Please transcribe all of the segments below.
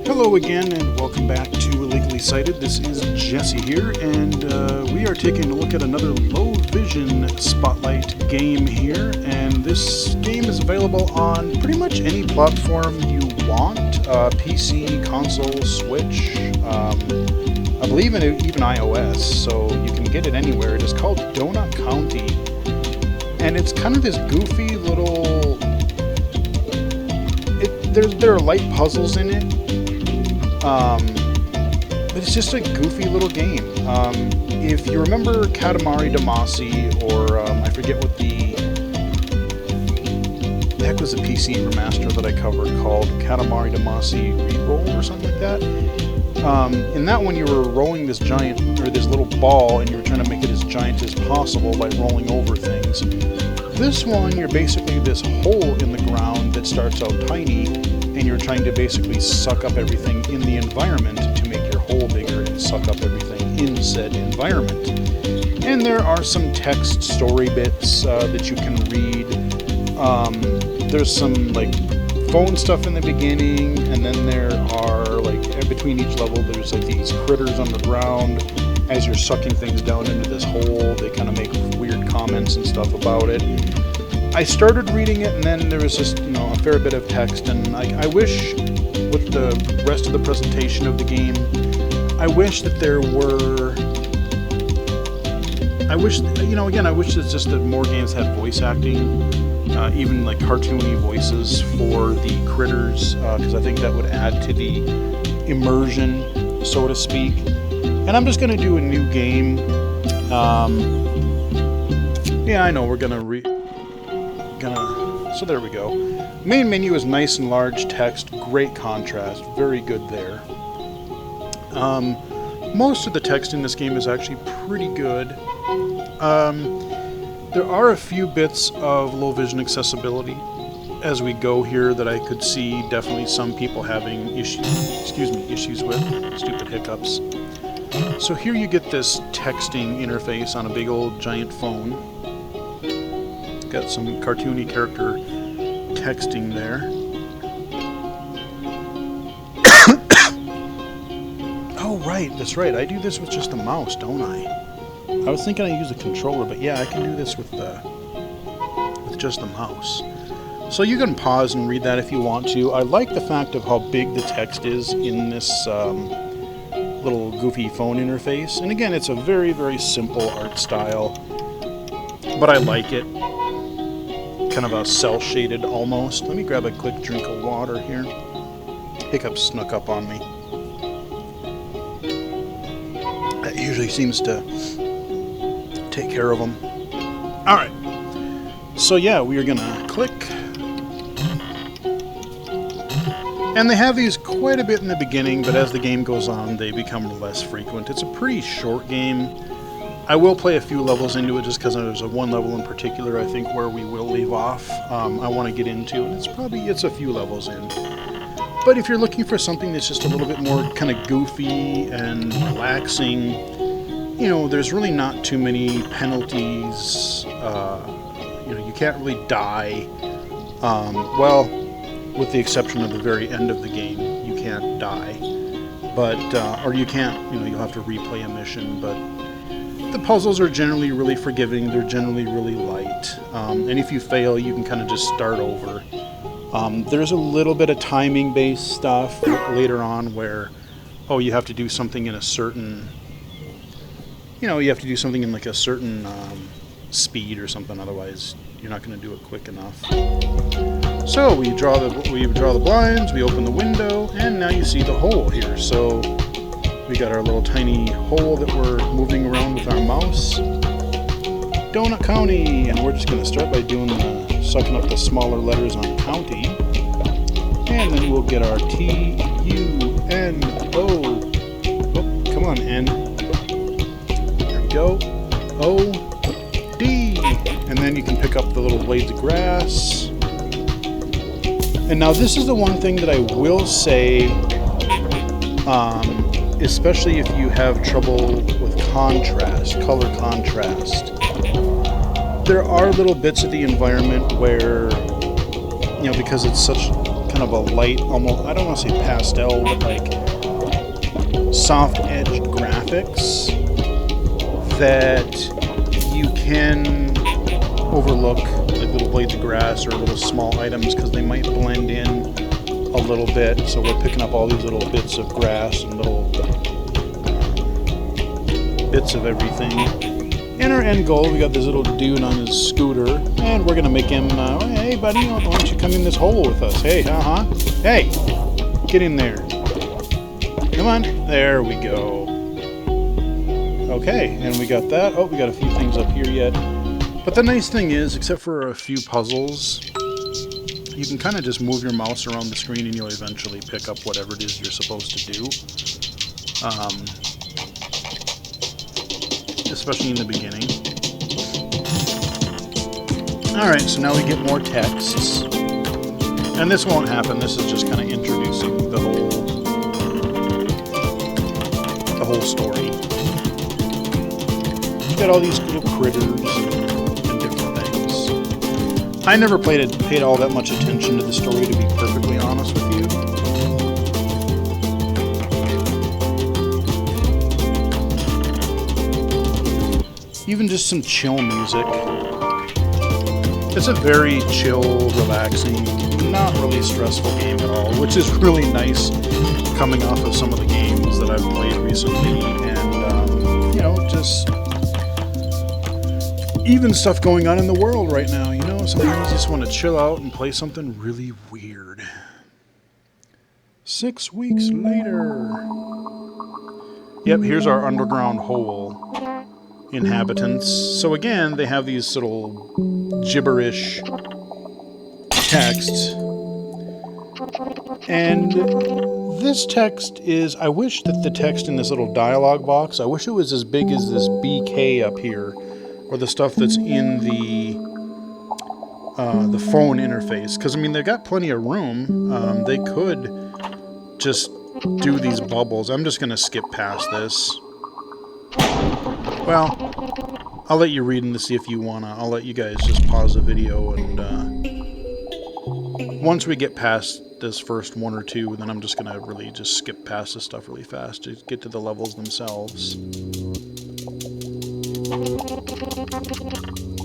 Hello again, and welcome back to Illegally Sighted. This is Jesse here, and we are taking a look at another low vision spotlight game here. And this game is available on pretty much any platform you want: PC, console, Switch, I believe even iOS. So you can get it anywhere. It is called Donut County, and it's kind of this goofy little. There are light puzzles in it. But it's just a goofy little game. If you remember Katamari or I forget what the heck was the PC remaster that I covered called Katamari Reroll or something like that. In that one, you were rolling this giant or this little ball, and you were trying to make it as giant as possible by rolling over things. This one, you're basically this hole in the ground that starts out tiny, and you're trying to basically suck up everything in the environment to make your hole bigger and suck up everything in said environment. And there are some text story bits that you can read. There's some like phone stuff in the beginning, and then there are like between each level there's like these critters on the ground. As you're sucking things down into this hole, they kind of make weird comments and stuff about it. I started reading it, and then there was just, a fair bit of text, and I wish, with the rest of the presentation of the game, I wish that there were, I wish it's just that more games had voice acting, even like cartoony voices for the critters, because I think that would add to the immersion, so to speak. And I'm just going to do a new game. Yeah, I know, we're going to so there we go. Main menu is nice and large text, great contrast, very good there. Most of the text in this game is actually pretty good. There are a few bits of low vision accessibility as we go here that I could see definitely some people having issues with. Stupid hiccups. So here you get this texting interface on a big old giant phone. Got some cartoony character texting there. Oh, right, that's right. I do this with just the mouse, don't I? I was thinking I use a controller, but yeah, I can do this with just the mouse. So you can pause and read that if you want to. I like the fact of how big the text is in this little goofy phone interface. And again, it's a very, very simple art style, but I like it. Kind of a cel-shaded almost. Let me grab a quick drink of water here. Hiccups snuck up on me. That usually seems to take care of them. Alright. So yeah, we are gonna click. And they have these quite a bit in the beginning, but as the game goes on, they become less frequent. It's a pretty short game. I will play a few levels into it just because there's one level in particular, I think, where we will leave off. I want to get into, and it's a few levels in. But if you're looking for something that's just a little bit more kind of goofy and relaxing, there's really not too many penalties. You can't really die. Well, with the exception of the very end of the game, you can't die. But, or you can't, you'll have to replay a mission, but the puzzles are generally really forgiving. They're generally really light. And if you fail, you can kind of just start over. There's a little bit of timing-based stuff later on where, you have to do something in a certain, you have to do something in like a certain speed or something. Otherwise, you're not going to do it quick enough. So we draw the blinds, we open the window, and now you see the hole here. So we got our little tiny hole that we're moving around with our mouse. Donut County! And we're just going to start by doing sucking up the smaller letters on county. And then we'll get our T, U, N, O. Oh, come on, N. There we go. O, D. And then you can pick up the little blades of grass. And now this is the one thing that I will say, especially if you have trouble with color contrast. There are little bits of the environment where, because it's such kind of a light, almost, I don't want to say pastel, but like soft-edged graphics that you can overlook, like little blades of grass or little small items, because they might blend in a little bit. So we're picking up all these little bits of grass and little bits of everything. And our end goal, we got this little dude on his scooter, and we're gonna make him, hey buddy, why don't you come in this hole with us? Hey, hey, get in there. Come on, there we go. Okay, and we got that. Oh, we got a few things up here yet. But the nice thing is, except for a few puzzles, you can kind of just move your mouse around the screen and you'll eventually pick up whatever it is you're supposed to do. Especially in the beginning. Alright, so now we get more texts. And this won't happen, this is just kind of introducing the whole story. You got all these little critters and different things. I never paid all that much attention to the story, to be perfectly honest with you. Even just some chill music. It's a very chill, relaxing, not really stressful game at all, which is really nice coming off of some of the games that I've played recently, and, you know, just even stuff going on in the world right now, you know, sometimes you just want to chill out and play something really weird. 6 weeks later. Yep, here's our underground hole. Inhabitants. So again, they have these little gibberish text. And this text is, I wish that the text in this little dialogue box, I wish it was as big as this BK up here, or the stuff that's in the phone interface. Because, I mean, they've got plenty of room. They could just do these bubbles. I'm just going to skip past this. Well, I'll let you read them to see if you wanna. I'll let you guys just pause the video, and once we get past this first one or two, then I'm just gonna really just skip past this stuff really fast to get to the levels themselves.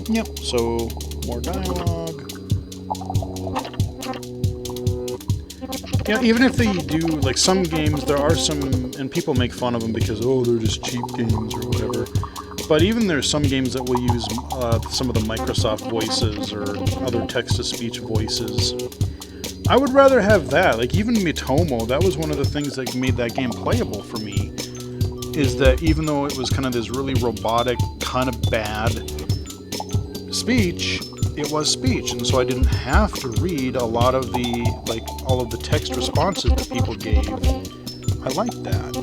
Yep, so more dialogue. Yeah, even if they do, like some games, there are some, and people make fun of them because, oh, they're just cheap games or whatever. But even there's some games that will use some of the Microsoft voices or other text-to-speech voices. I would rather have that. Like, even Mitomo, that was one of the things that made that game playable for me, is that even though it was kind of this really robotic, kind of bad speech, it was speech, and so I didn't have to read a lot of the, like, all of the text responses that people gave. I liked that.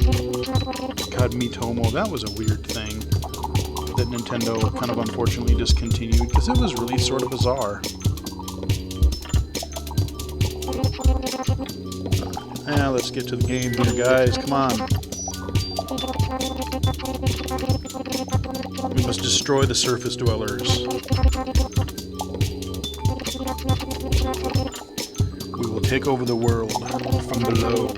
God, Mitomo, that was a weird thing that Nintendo kind of unfortunately discontinued, because it was really sort of bizarre. Now let's get to the game here, guys. Come on. We must destroy the surface dwellers. We will take over the world from below.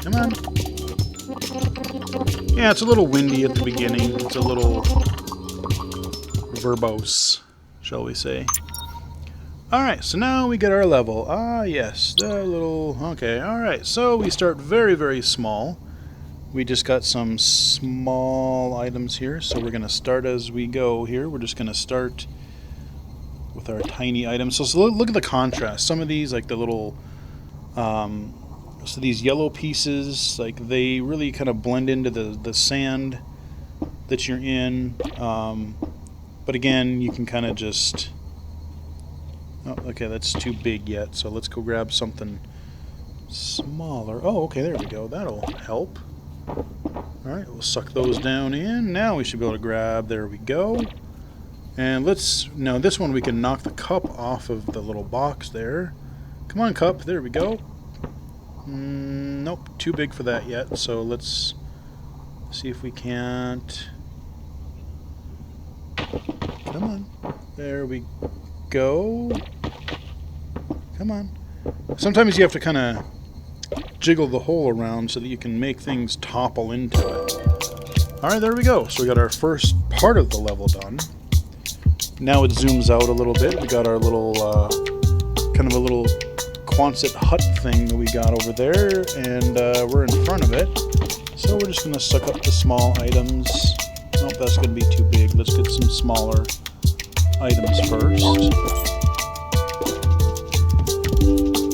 Come on. Yeah, it's a little windy at the beginning. It's a little verbose, shall we say. Alright, so now we get our level. Ah, yes, the little... Okay, alright, so we start very, very small. We just got some small items here, so we're going to start as we go here. We're just going to start with our tiny items. So look at the contrast. Some of these, like the little... so these yellow pieces, like they really kind of blend into the sand that you're in. But again, you can kind of just... Oh, okay, that's too big yet, so let's go grab something smaller. Oh, okay, there we go. That'll help. Alright, we'll suck those down in. Now we should be able to grab... There we go. And let's... Now, this one we can knock the cup off of the little box there. Come on, cup. There we go. Nope, too big for that yet, so let's see if we can't... Come on. There we go. Come on. Sometimes you have to kind of jiggle the hole around so that you can make things topple into it. Alright, there we go. So we got our first part of the level done. Now it zooms out a little bit. We got our little, kind of a little Quonset hut thing that we got over there, and we're in front of it. So we're just going to suck up the small items. Nope, that's going to be too big. Let's get some smaller items first.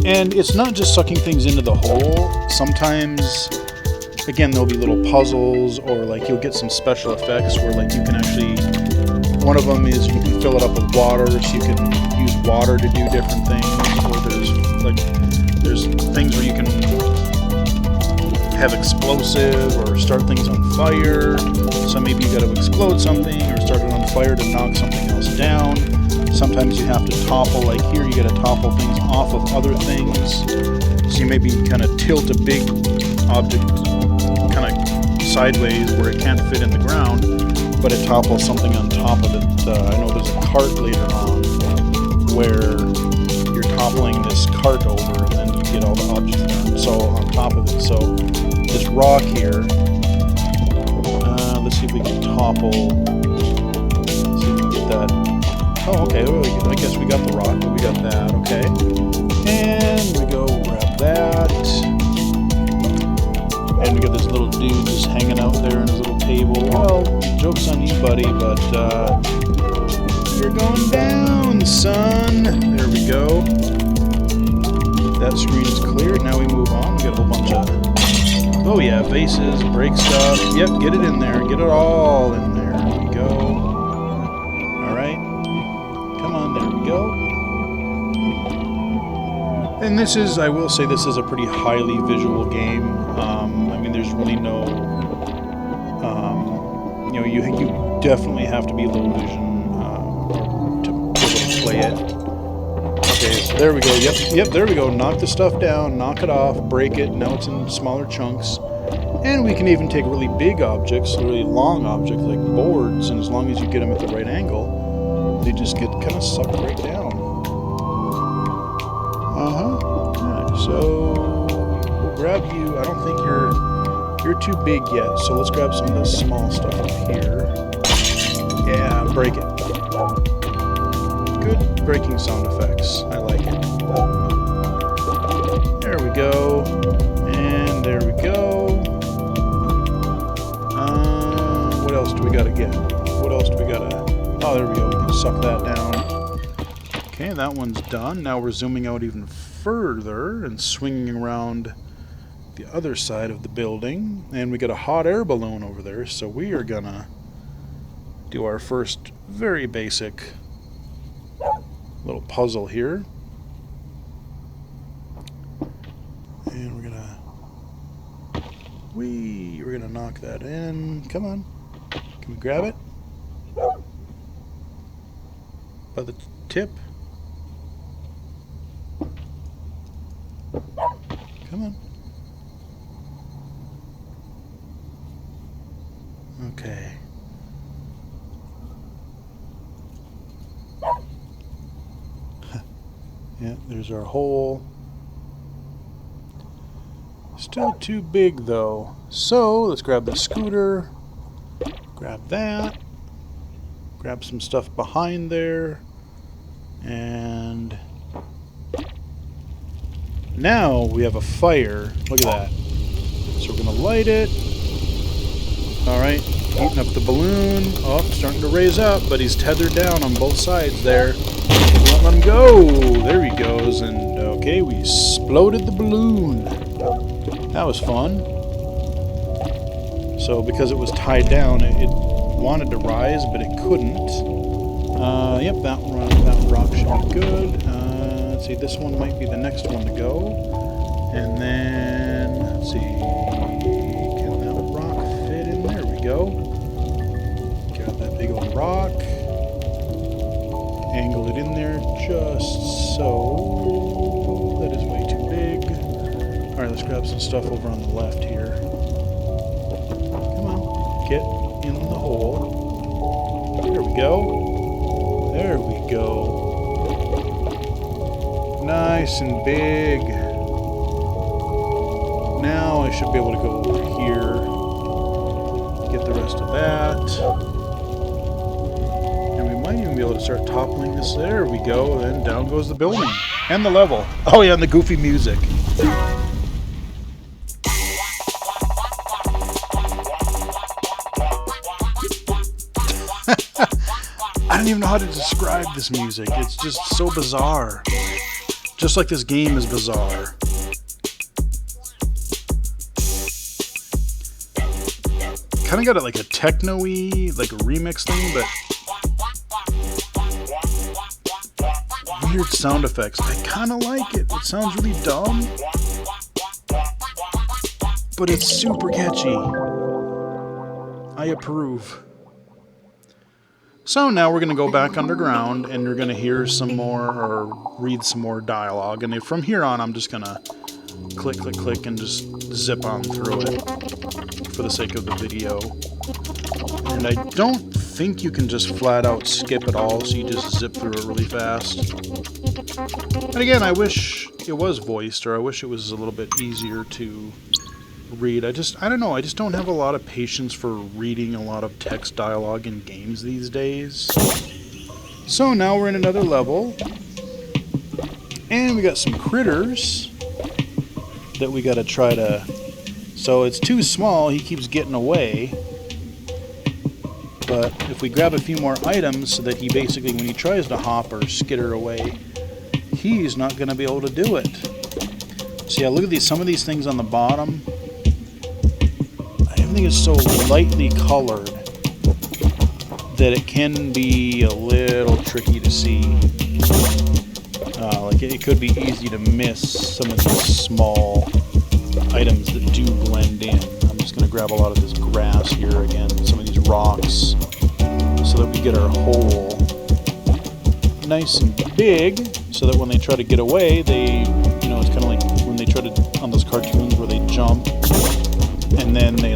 And it's not just sucking things into the hole. Sometimes, again, there'll be little puzzles, or like you'll get some special effects where like you can actually, one of them is you can fill it up with water, so you can use water to do different things. Or there's things where you can have explosive or start things on fire. So maybe you got to explode something or start it on fire to knock something else down. Sometimes you have to topple, like here you got to topple things off of other things. So you maybe kind of tilt a big object kind of sideways where it can't fit in the ground, but it topples something on top of it. I know there's a cart later on where you're toppling this cart over and then you get all the objects down. So on top of it. So this rock here, let's see if we can topple. Let's see if we can get that. Oh, okay, well, I guess we got the rock, but we got that, okay. And we go grab that. And we got this little dude just hanging out there in his little table. Well, joke's on you, buddy, but you're going down, son. There we go. That screen is cleared. Now we move on. We got a whole bunch of, oh yeah, vases, break stuff. Yep, get it in there. Get it all in there. There we go. All right. Come on, there we go. And this is, I will say, this is a pretty highly visual game. I mean, there's really no, you know, you definitely have to be low vision to be able to play it. Okay, so there we go. Yep, there we go. Knock the stuff down, knock it off, break it. Now it's in smaller chunks. And we can even take really big objects, really long objects like boards, and as long as you get them at the right angle, they just get kind of sucked right down. Alright, so we'll grab you. I don't think you're too big yet, so let's grab some of this small stuff up here. Yeah, break it. Good breaking sound effects. I like it. There we go. And there we go. What else do we gotta get? What else do we gotta... Oh, there we go. We can suck that down. Okay, that one's done. Now we're zooming out even further and swinging around the other side of the building. And we got a hot air balloon over there, so we are gonna do our first very basic little puzzle here. And we're gonna knock that in. Come on. Can we grab it? By the tip? Come on. Okay. Yeah, there's our hole. Still too big though. So let's grab the scooter. Grab that. Grab some stuff behind there. And now we have a fire. Look at that. So we're going to light it. Alright, heating up the balloon. Oh, starting to raise up, but he's tethered down on both sides there. Won't let him go. There he goes. And okay, we exploded the balloon. That was fun. So because it was tied down, it wanted to rise, but it couldn't. Yep, that rock should be good. Let's see, this one might be the next one to go. And then, let's see, can that rock fit in? There we go. Got that big old rock. Angle it in there just so. That is way too big. Alright, let's grab some stuff over on the left here. Come on, get in the hole. There we go. There we go. Nice and big. Now I should be able to go over here, get the rest of that. And we might even be able to start toppling this. There we go. And down goes the building. And the level. Oh yeah, and the goofy music. I don't even know how to describe this music. It's just so bizarre. Just like this game is bizarre. Kind of got it like a techno-y, like a remix thing, but weird sound effects. I kind of like it. It sounds really dumb, but it's super catchy. I approve. So now we're going to go back underground and we're going to hear some more or read some more dialogue. And from here on, I'm just going to click, click, click and just zip on through it for the sake of the video. And I don't think you can just flat out skip it all, so you just zip through it really fast. And again, I wish it was voiced, or I wish it was a little bit easier to read. I don't know, I just don't have a lot of patience for reading a lot of text dialogue in games these days. So now we're in another level, and we got some critters that we gotta try to... So it's too small, he keeps getting away. But if we grab a few more items so that he basically, when he tries to hop or skitter away, he's not gonna be able to do it. So yeah, look at these, some of these things on the bottom. Everything is so lightly colored that it can be a little tricky to see. Like it could be easy to miss some of these small items that do blend in. I'm just going to grab a lot of this grass here again, some of these rocks, so that we get our hole nice and big, so that when they try to get away, they, you know, it's kind of like when they try to, on those cartoons where they jump, and then they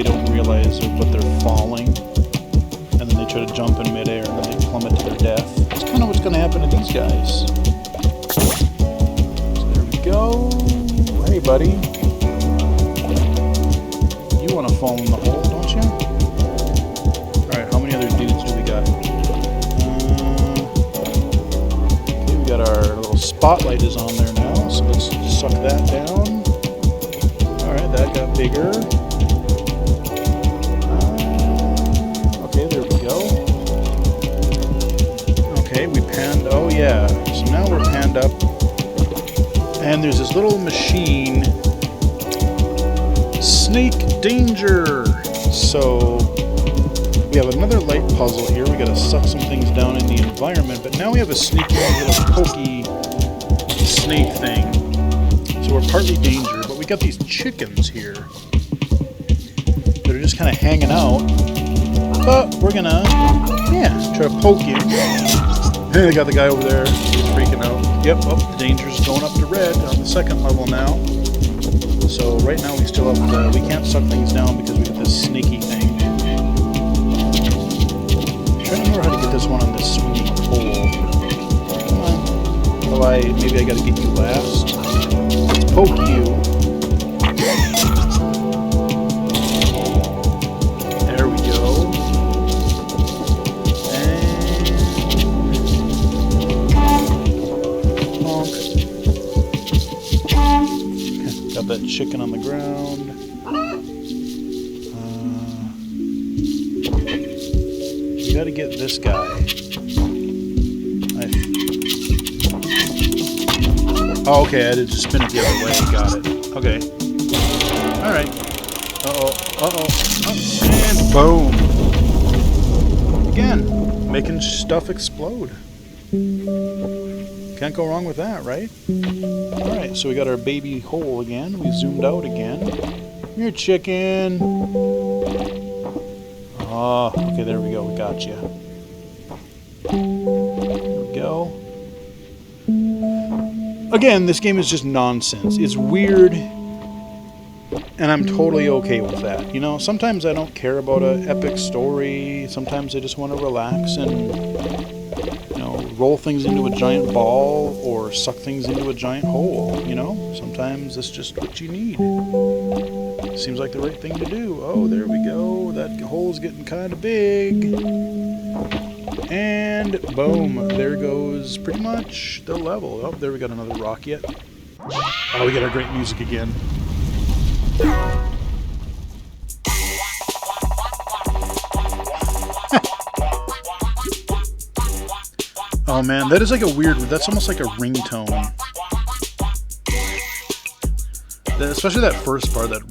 don't realize what they're falling, and then they try to jump in midair, and then they plummet to their death. That's kind of what's going to happen to these guys. So there we go. Hey, buddy. You want to fall in the hole, don't you? Alright, how many other dudes do we got? Okay, we got our little spotlight is on there now, so let's suck that down. Alright, that got bigger. Okay, there we go. Okay, we panned, oh yeah. So now we're panned up. And there's this little machine. Snake danger! So, we have another light puzzle here. We gotta suck some things down in the environment, but now we have a sneaky little pokey snake thing. So we're partly danger, but we got these chickens here that are just kind of hanging out. But we're gonna, yeah, try to poke him. Hey, they got the guy over there. He's freaking out. Yep, oh, the danger's going up to red on the second level now. So right now we still have, we can't suck things down because we got this snaky thing. I'm trying to remember how to get this one on this swinging pole. Come on. Maybe I gotta get you last. Let's poke you. There we go. Got that chicken on the ground. We gotta get this guy. Oh, okay, I had to just spin it the other way. Got it. Okay. Alright. Uh-oh. Uh-oh. Oh, and boom. Again, making stuff explode. Can't go wrong with that, right? Alright, so we got our baby hole again. We zoomed out again. Come here, chicken. Oh, okay, there we go. We got you. There we go. Again, this game is just nonsense. It's weird, and I'm totally okay with that. You know, sometimes I don't care about an epic story. Sometimes I just want to relax and, you know, roll things into a giant ball or suck things into a giant hole, you know? Sometimes that's just what you need. Seems like the right thing to do. Oh, there we go. That hole's getting kind of big. And boom, there goes pretty much the level. Oh, there we got another rock yet. Oh, we got our great music again. Oh man, that is like a weird, that's almost like a ringtone. Especially that first part, that,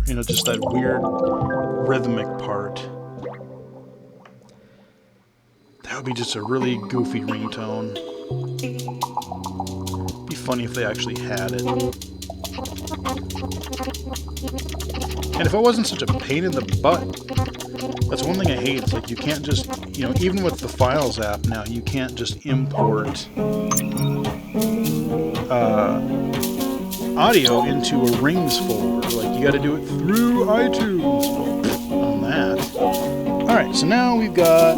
you know, just that weird rhythmic part. That would be just a really goofy ringtone. It'd be funny if they actually had it. And if it wasn't such a pain in the butt, that's one thing I hate. It's like you can't just, you know, even with the Files app now, you can't just import audio into a Rings folder. Like, you got to do it through iTunes. On that. Alright, so now we've got,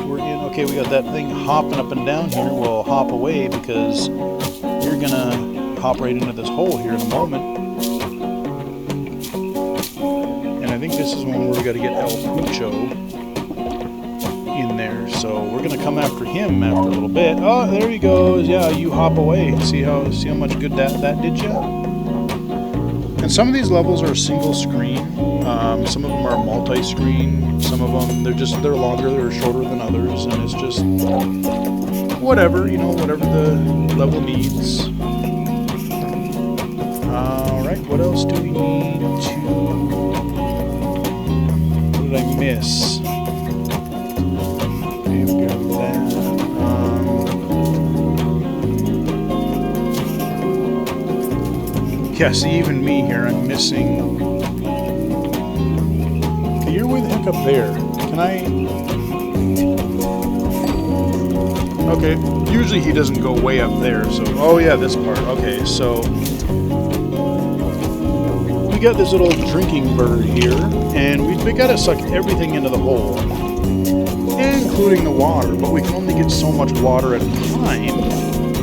we're in, okay, we got that thing hopping up and down here. We'll hop away because we're going to hop right into this hole here in a moment. And I think this is one where we got to get El Pucho in there. So we're going to come after him after a little bit. Oh, there he goes. Yeah, you hop away. See how much good that did you? And some of these levels are single screen. Some of them are multi-screen. Some of them, they're longer, they're shorter than others. And it's just whatever, you know, whatever the level needs. Alright, what else do we need to... What did I miss? Okay, we got that. Yeah, see, even me here, I'm missing... Okay, you're way the heck up there. Can I... Okay, usually he doesn't go way up there, so... Oh yeah, this part. Okay, so... We got this little drinking bird here, and we gotta suck everything into the hole, including the water, but we can only get so much water at a time,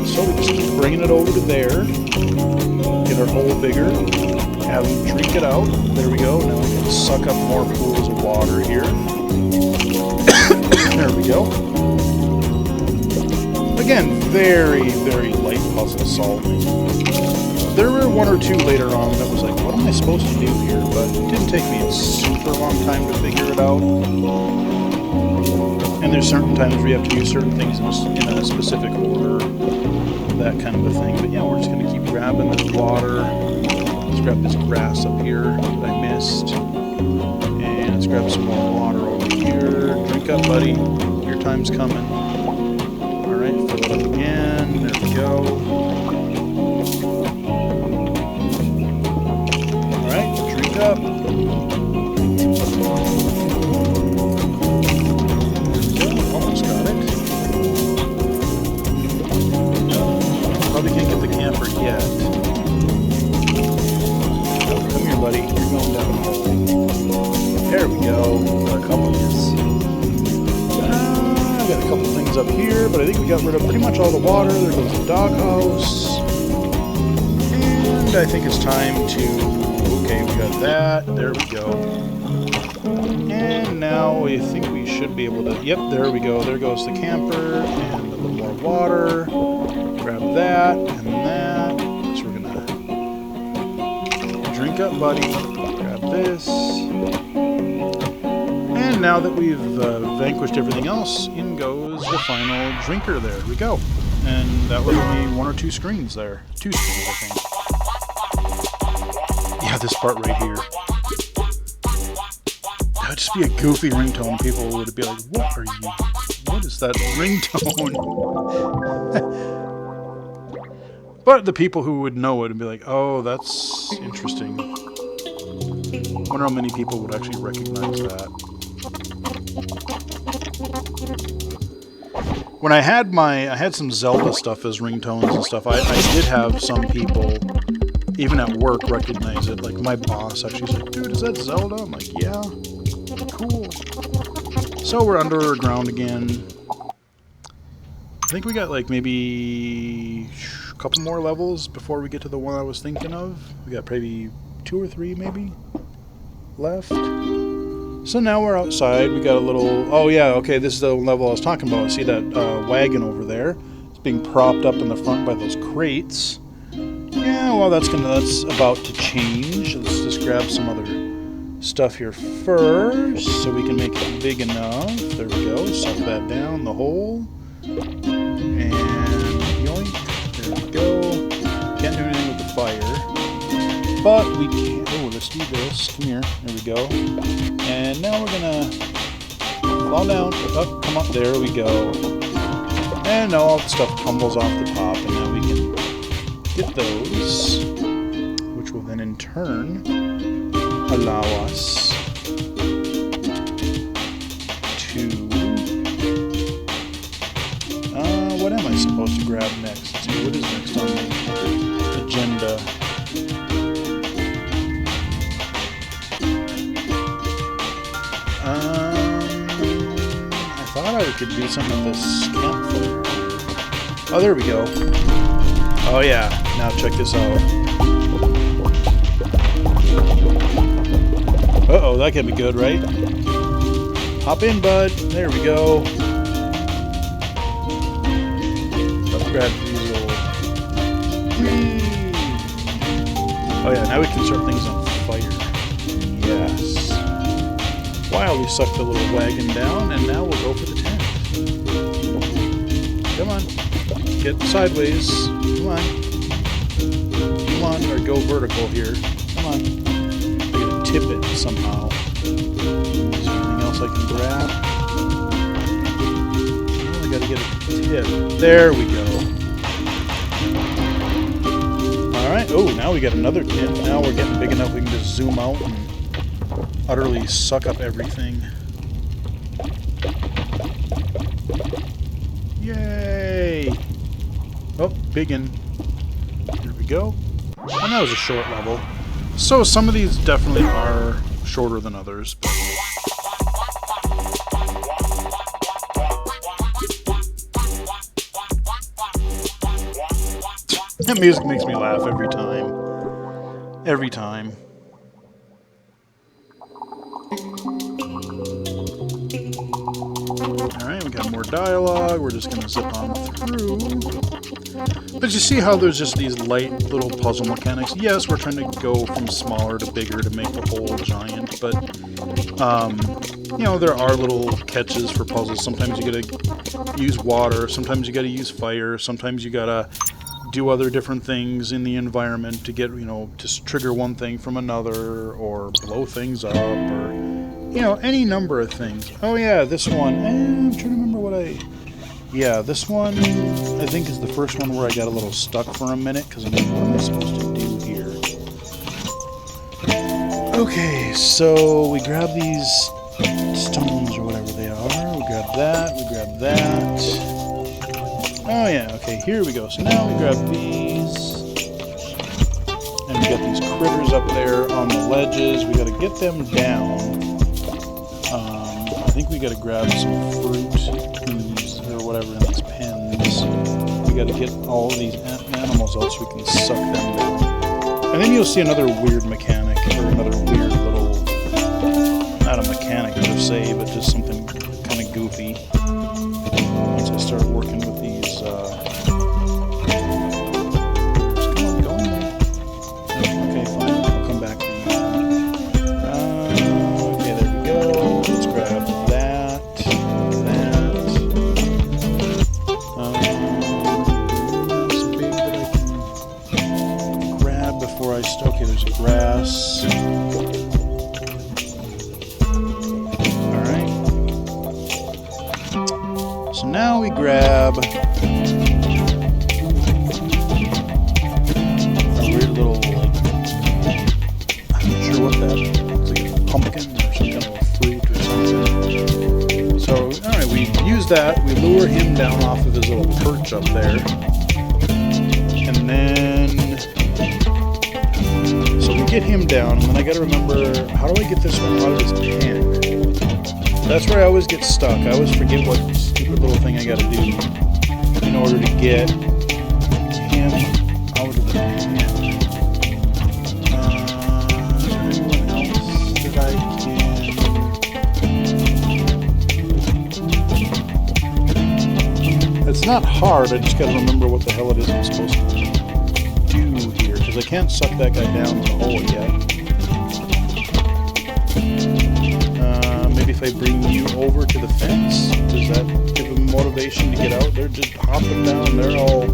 so we just keep bringing it over to there, get our hole bigger, have them drink it out. There we go. Now we can suck up more pools of water here. There we go. Again, very, very light puzzle solving. There were one or two later on that was like, what am I supposed to do here? But it didn't take me a super long time to figure it out. And there's certain times where you have to use certain things in a specific order, that kind of a thing. But yeah, we're just going to keep grabbing this water. Let's grab this grass up here that I missed. And let's grab some more water over here. Drink up, buddy. Your time's coming. Alright, fill it up again. There we go. Alright, drink up. Almost got it. Probably can't get the camper yet. Oh, come here, buddy. You're going down the hole. There we go. Got a couple of these. I've got a couple things up here, but I think we got rid of pretty much all the water. There goes the doghouse. And I think it's time to... Okay, we got that. There we go. And now I think we should be able to... Yep, there we go. There goes the camper. And a little more water. Grab that and that. So we're going to drink up, buddy. Grab this. And now that we've vanquished everything else, in goes the final drinker. There we go. And that was only one or two screens there. Two screens, I think. Yeah, this part right here. That would just be a goofy ringtone. People would be like, what are you... What is that ringtone? But the people who would know it would be like, oh, that's interesting. Wonder how many people would actually recognize that. When I had some Zelda stuff as ringtones and stuff, I did have some people, even at work, recognize it. Like my boss actually said, dude, is that Zelda? I'm like, yeah, cool. So we're underground again. I think we got like maybe a couple more levels before we get to the one I was thinking of. We got maybe 2 or 3 maybe left. So now we're outside. We got a little... Oh yeah, okay, this is the level I was talking about. See that wagon over there? It's being propped up in the front by those crates. Yeah, well that's about to change. Let's just grab some other stuff here first so we can make it big enough. There we go. Suck that down the hole. And yoink. There we go. Can't do anything with the fire. But we can... Oh, let's do this. Come here. There we go. And now we're gonna fall down. Up, come up. There we go. And now all the stuff tumbles off the top. And now we can get those, which will then in turn allow us to... what am I supposed to grab next? Let's see, what is next on the agenda? I thought I could do something with this campfire. Oh, there we go. Oh yeah, now check this out. Uh-oh, that can be good, right? Hop in, bud. There we go. Let's grab these little... Oh yeah, now we can start things on fire. Yes. Wow, we sucked the little wagon down, and now we'll go for the tent. Come on. Get sideways. Come on. Come on, or go vertical here. Come on. I gotta tip it somehow. Is there anything else I can grab? Oh, I gotta get a tip. There we go. Alright, oh, now we got another tip. Now we're getting big enough we can just zoom out and utterly suck up everything. Yay! Oh, biggin. Here we go. And that was a short level. So some of these definitely are shorter than others. That music makes me laugh every time. Every time. Alright, we got more dialogue. We're just gonna zip on through. But you see how there's just these light little puzzle mechanics? Yes, we're trying to go from smaller to bigger to make the whole giant, but you know, there are little catches for puzzles. Sometimes you gotta use water, sometimes you gotta use fire, sometimes you gotta do other different things in the environment to get, you know, to trigger one thing from another, or blow things up, or, you know, any number of things. Oh yeah, this one, I'm trying to remember what yeah, this one, I think is the first one where I got a little stuck for a minute, because I'm like, what am I supposed to do here? Okay, so we grab these stones, or whatever they are, we grab that, we grab that. Oh yeah, okay, here we go. So now we grab these, and we got these critters up there on the ledges. We got to get them down. I think we got to grab some fruit or whatever in these pens. We got to get all of these animals out so we can suck them down. And then you'll see another weird mechanic, or another weird little, not a mechanic per se, but just something kind of goofy. Once I start working with these, okay, fine, I'll come back to you. Okay, there we go. Let's grab that. It's big that I can grab before I start. Okay, there's a grass. Now we grab a weird little, like, I'm not sure what that is. It's like a pumpkin or some kind of a fruit or something. So, alright, we use that. We lure him down off of his little perch up there. And then, so we get him down, and then I gotta remember, how do I get this one out of his pan? That's where I always get stuck. I always forget what stupid little thing I gotta do. in order to get him out of the pen. Is there anyone else that I can... It's not hard, I just gotta remember what the hell it is I'm supposed to do here, because I can't suck that guy down in the hole yet. Maybe if I bring you over to the fence, does that give them motivation to get out? They're just hopping down, they're all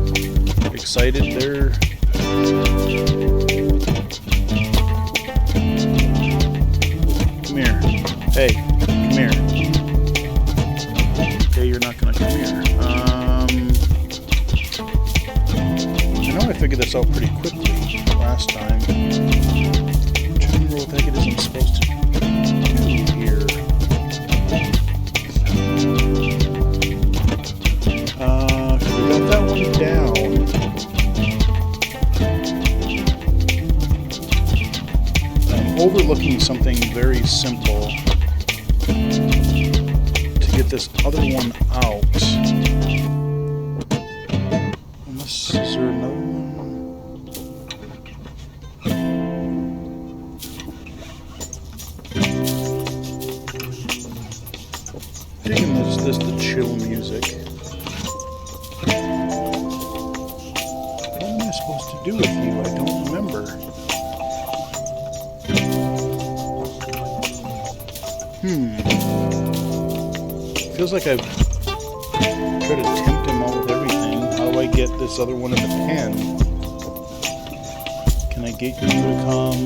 excited, they're... Come here. Hey, come here. Okay, you're not gonna come here. I know I figured this out pretty quickly last time. I'm trying to remember what the heck it is I'm supposed to do here. We got that one down. I'm overlooking something very simple to get this other one out. Unless, is there another one? Digging this the chill music. What am I supposed to do with you? I don't remember. Feels like I've tried to tempt him out with everything. How do I get this other one in the pen? Can I get you to come?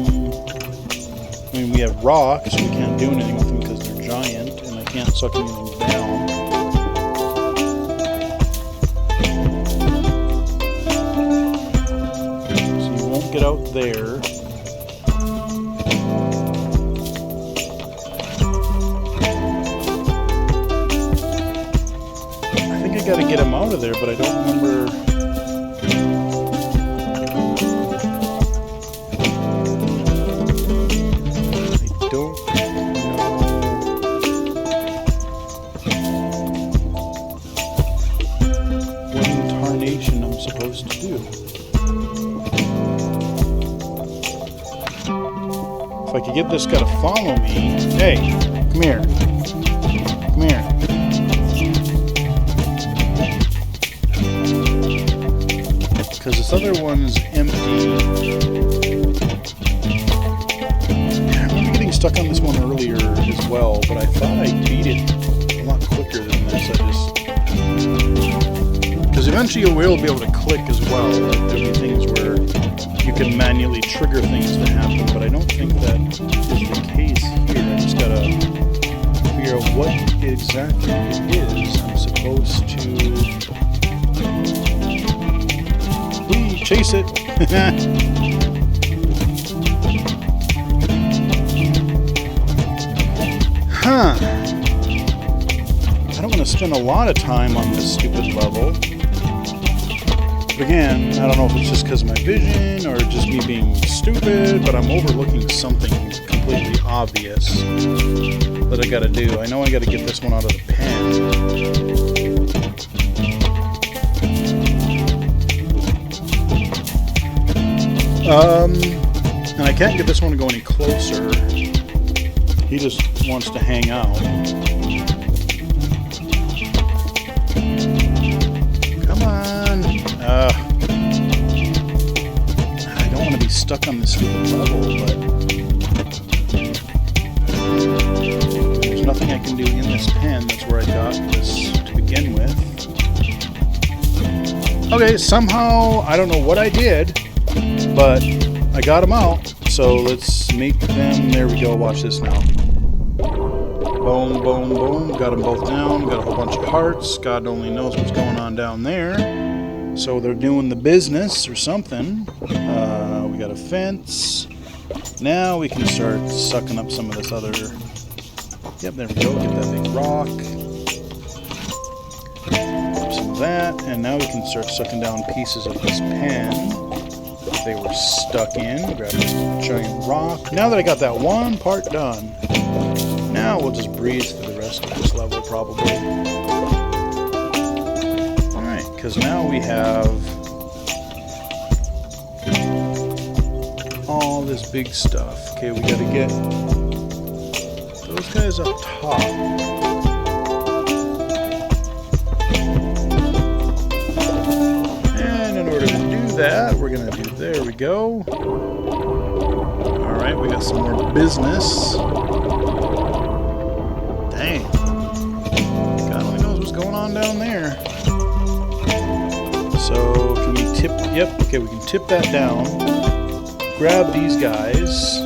I mean, we have rocks, so we can't do anything with them because they're giant, and I can't suck anything down. So you won't get out there. I gotta get him out of there, but I don't remember. I don't know what incarnation I'm supposed to do. If I could get this guy to follow me. Hey, come here. Come here. Because this other one's empty. I remember getting stuck on this one earlier as well, but I thought I beat it a lot quicker than this. Because eventually you will be able to click as well. Like there'll be things where you can manually trigger things to happen, but I don't think that is the case here. I just gotta figure out what exactly it is I'm supposed to... Chase it. Huh. I don't want to spend a lot of time on this stupid level. But again, I don't know if it's just because of my vision or just me being stupid, but I'm overlooking something completely obvious that I gotta do. I know I gotta get this one out of the pen. And I can't get this one to go any closer. He just wants to hang out. Come on. I don't want to be stuck on this stupid level, but there's nothing I can do in this pen. That's where I got this to begin with. Okay, somehow, I don't know what I did, but I got them out, so let's make them, there we go, watch this now. Boom, boom, boom, got them both down, got a whole bunch of hearts, God only knows what's going on down there. So they're doing the business or something. We got a fence. Now we can start sucking up some of this other, yep, there we go, get that big rock. Some of that, and now we can start sucking down pieces of this pen. They were stuck in. Grab this giant rock. Now that I got that one part done, now we'll just breeze through the rest of this level probably. Alright, because now we have all this big stuff. Okay, we gotta get those guys up top. And in order to do that, we're gonna do, there we go. Alright, we got some more business. Dang. God only knows what's going on down there. So, can we tip, yep, okay, we can tip that down. Grab these guys.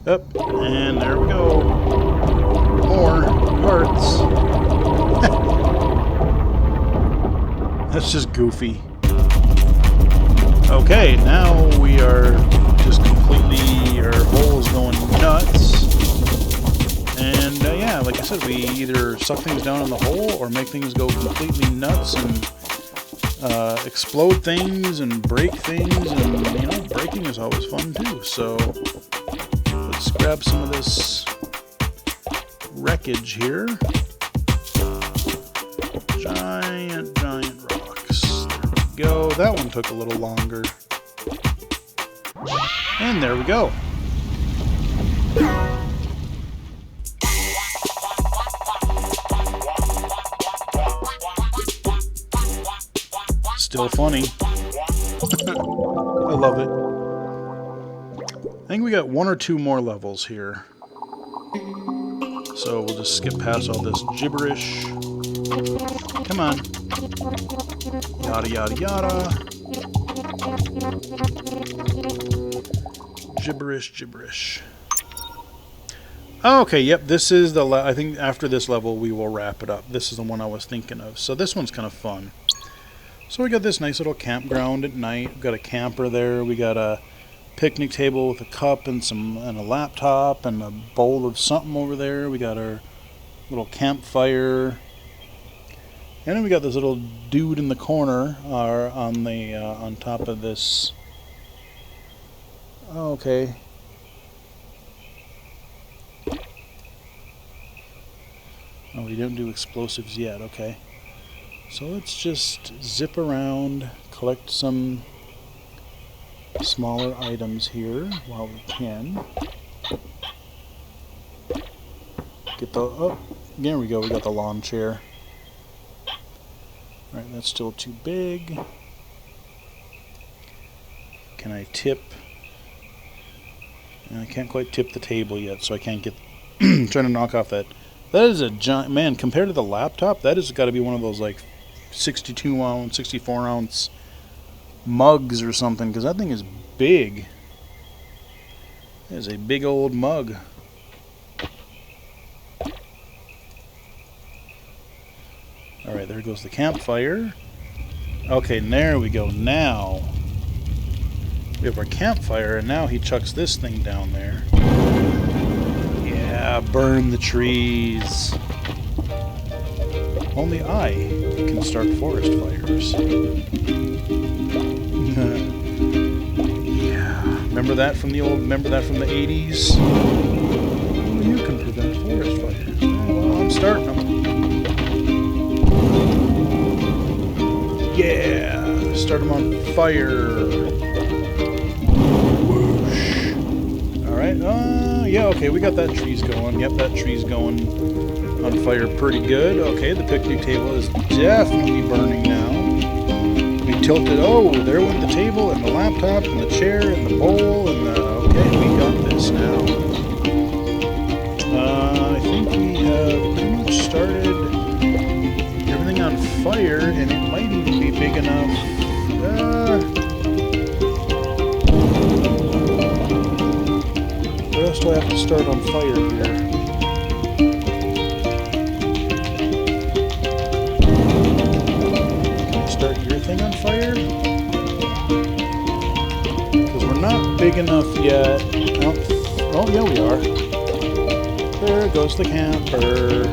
Up, and there we go. More parts. That's just goofy. Okay, now we are just completely, our hole is going nuts. And yeah, like I said, we either suck things down in the hole or make things go completely nuts and explode things and break things, and you know, breaking is always fun too. So let's grab some of this wreckage here. Giant rocks. There we go. That one took a little longer. And there we go. Still funny. I love it. I think we got one or two more levels here. So we'll just skip past all this gibberish. Come on. Yada yada yada. Gibberish. Okay, yep, this is the I think after this level we will wrap it up. This is the one I was thinking of. So this one's kind of fun. So we got this nice little campground at night. We've got a camper there. We got a picnic table with a cup and a laptop and a bowl of something over there. We got our little campfire. And then we got this little dude in the corner on top of this. Oh, okay. Oh, we didn't do explosives yet. Okay. So let's just zip around, collect some smaller items here while we can. Get the, oh, there we go, we got the lawn chair. Alright, that's still too big. Can I tip? I can't quite tip the table yet, so I can't get, trying to knock off that. That is a giant, man, compared to the laptop, that has got to be one of those like 62 ounce, 64 ounce mugs or something, because that thing is big. It is a big old mug. Alright, there goes the campfire. Okay, and there we go. Now we have our campfire, and now he chucks this thing down there. Yeah, burn the trees. Only I can start forest fires. Yeah, remember that from the 80s? You can prevent forest fires. Well, I'm starting them. Yeah, start them on fire. Whoosh. All right. Yeah. Okay, we got that tree's going. Yep, that tree's going on fire pretty good. Okay, the picnic table is definitely burning now. We tilted, oh, there went the table and the laptop and the chair and the bowl and the, okay, we got this now. I think we have pretty much started everything on fire, and it might even be big enough. What else do I have to start on fire here? Start your thing on fire? Because we're not big enough yet. Oh, yeah, we are. There goes the camper.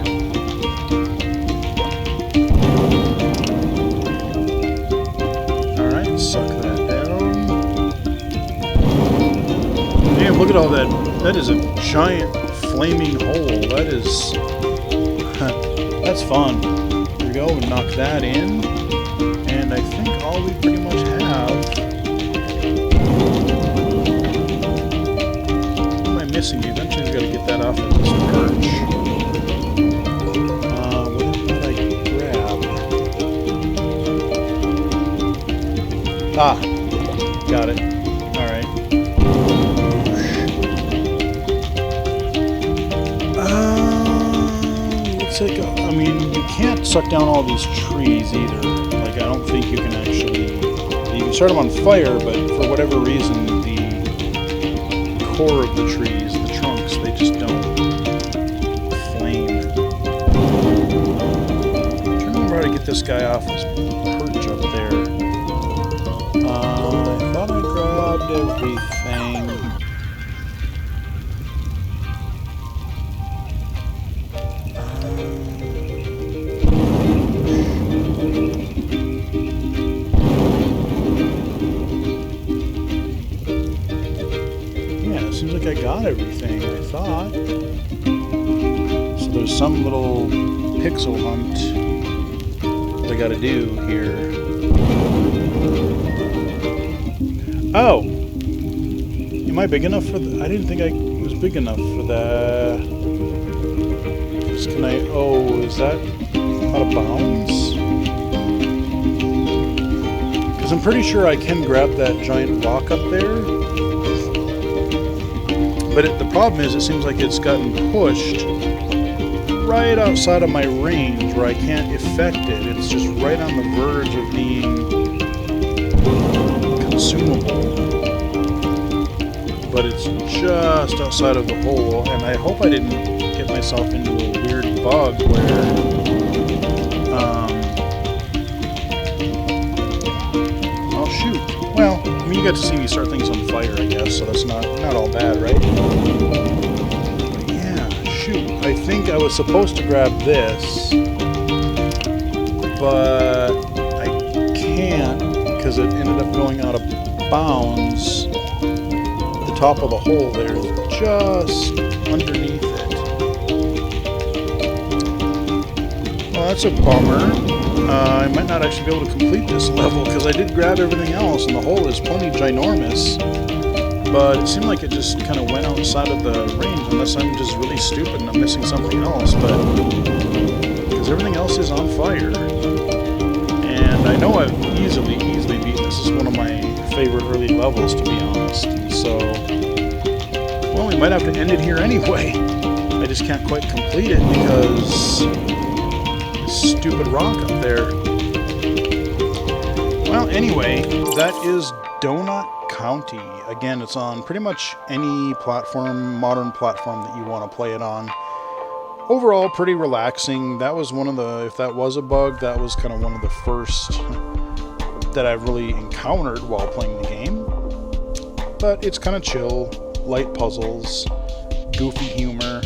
Alright, suck that down. Damn, look at all that. That is a giant flaming hole. That is... that's fun. There we go, we knock that in. all we pretty much have. What am I missing? Eventually we gotta get that off of this perch. What did I grab? Ah, got it. Alright. Looks like, I mean, you can't suck down all these trees either. Like, I don't think you can actually, you can start them on fire, but for whatever reason, the core of the trees, the trunks, they just don't flame. I'm trying to remember how to get this guy off his perch up there. I thought I grabbed everything. Seems like I got everything, I thought. So there's some little pixel hunt that I gotta do here. Oh! Am I big enough for I didn't think I was big enough for that. Just can I... Oh, is that out of bounds? Because I'm pretty sure I can grab that giant rock up there. But the problem is, it seems like it's gotten pushed right outside of my range where I can't effect it. It's just right on the verge of being consumable. But it's just outside of the hole, and I hope I didn't get myself into a weird bug where... oh, shoot. Well, I mean, you got to see me start things on fire, I guess, so that's not all bad, right? But yeah, shoot. I think I was supposed to grab this, but I can't because it ended up going out of bounds. The top of the hole there is just underneath it. Well, that's a bummer. I might not actually be able to complete this level because I did grab everything else and the hole is plenty ginormous, but it seemed like it just kind of went outside of the range, unless I'm just really stupid and I'm missing something else, but because everything else is on fire. And I know I've easily beaten this. This is one of my favorite early levels, to be honest. And so, well, we might have to end it here anyway. I just can't quite complete it because stupid rock up there. Well, anyway, that is Donut County. Again, it's on pretty much any platform, modern platform that you want to play it on. Overall, pretty relaxing. That was one of the, if that was a bug, that was kind of one of the first that I really encountered while playing the game. But it's kind of chill, light puzzles, goofy humor,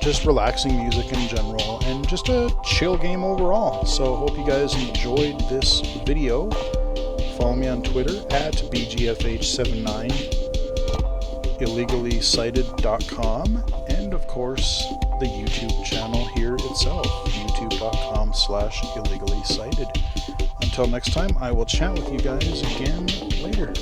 just relaxing music in general, and just a chill game overall. So hope you guys enjoyed this video. Follow me on Twitter at BGFH79, illegally-cited.com, and of course the YouTube channel here itself, youtube.com/illegally-cited. Until next time, I will chat with you guys again later.